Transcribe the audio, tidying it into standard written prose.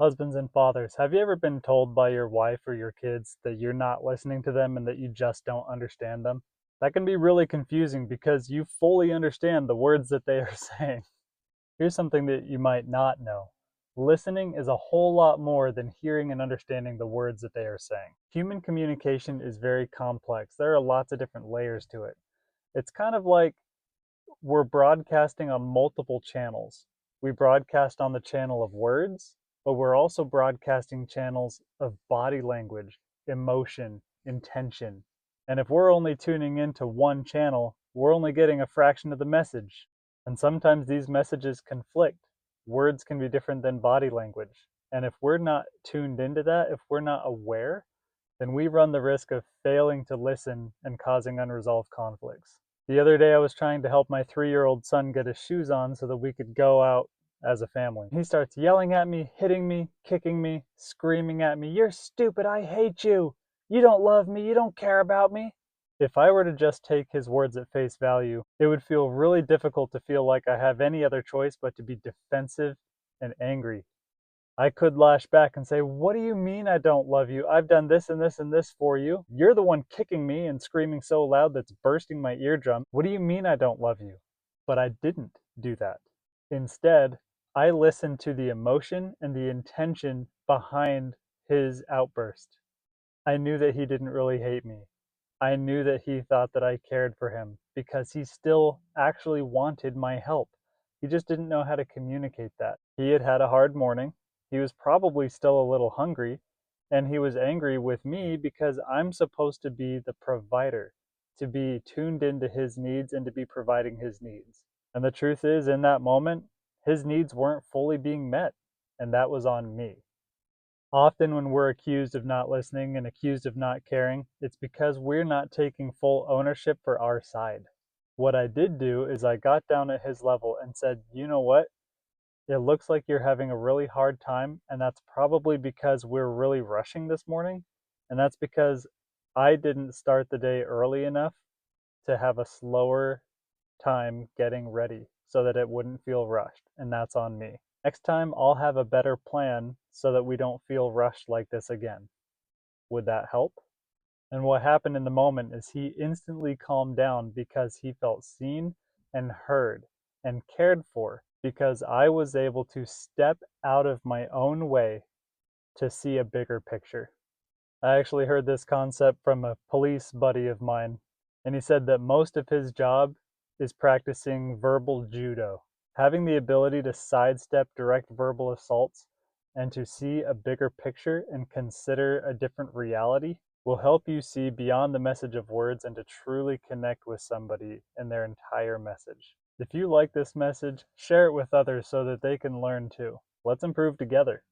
Husbands and fathers, have you ever been told by your wife or your kids that you're not listening to them and that you just don't understand them? That can be really confusing because you fully understand the words that they are saying. Here's something that you might not know. Listening is a whole lot more than hearing and understanding the words that they are saying. Human communication is very complex. There are lots of different layers to it. It's kind of like we're broadcasting on multiple channels. We broadcast on the channel of words, but we're also broadcasting channels of body language, emotion, intention. And if we're only tuning into one channel, we're only getting a fraction of the message. And sometimes these messages conflict. Words can be different than body language. And if we're not tuned into that, if we're not aware, then we run the risk of failing to listen and causing unresolved conflicts. The other day, I was trying to help my 3-year-old son get his shoes on so that we could go out as a family. He starts yelling at me, hitting me, kicking me, screaming at me, "You're stupid, I hate you! You don't love me, you don't care about me!" If I were to just take his words at face value, it would feel really difficult to feel like I have any other choice but to be defensive and angry. I could lash back and say, "What do you mean I don't love you? I've done this and this and this for you. You're the one kicking me and screaming so loud that's bursting my eardrum. What do you mean I don't love you?" But I didn't do that. Instead, I listened to the emotion and the intention behind his outburst. I knew that he didn't really hate me. I knew that he thought that I cared for him because he still actually wanted my help. He just didn't know how to communicate that. He had had a hard morning. He was probably still a little hungry, and he was angry with me because I'm supposed to be the provider, to be tuned into his needs and to be providing his needs. And the truth is, in that moment, his needs weren't fully being met, and that was on me. Often, when we're accused of not listening and accused of not caring, it's because we're not taking full ownership for our side. What I did do is I got down at his level and said, "You know what? It looks like you're having a really hard time, and that's probably because we're really rushing this morning. And that's because I didn't start the day early enough to have a slower time getting ready so that it wouldn't feel rushed. And that's on me. Next time, I'll have a better plan so that we don't feel rushed like this again." Would that help? And what happened in the moment is he instantly calmed down because he felt seen and heard and cared for because I was able to step out of my own way to see a bigger picture. I actually heard this concept from a police buddy of mine, and he said that most of his job is practicing verbal judo, having the ability to sidestep direct verbal assaults and to see a bigger picture and consider a different reality will help you see beyond the message of words and to truly connect with somebody and their entire message. If you like this message, share it with others so that they can learn too. Let's improve together.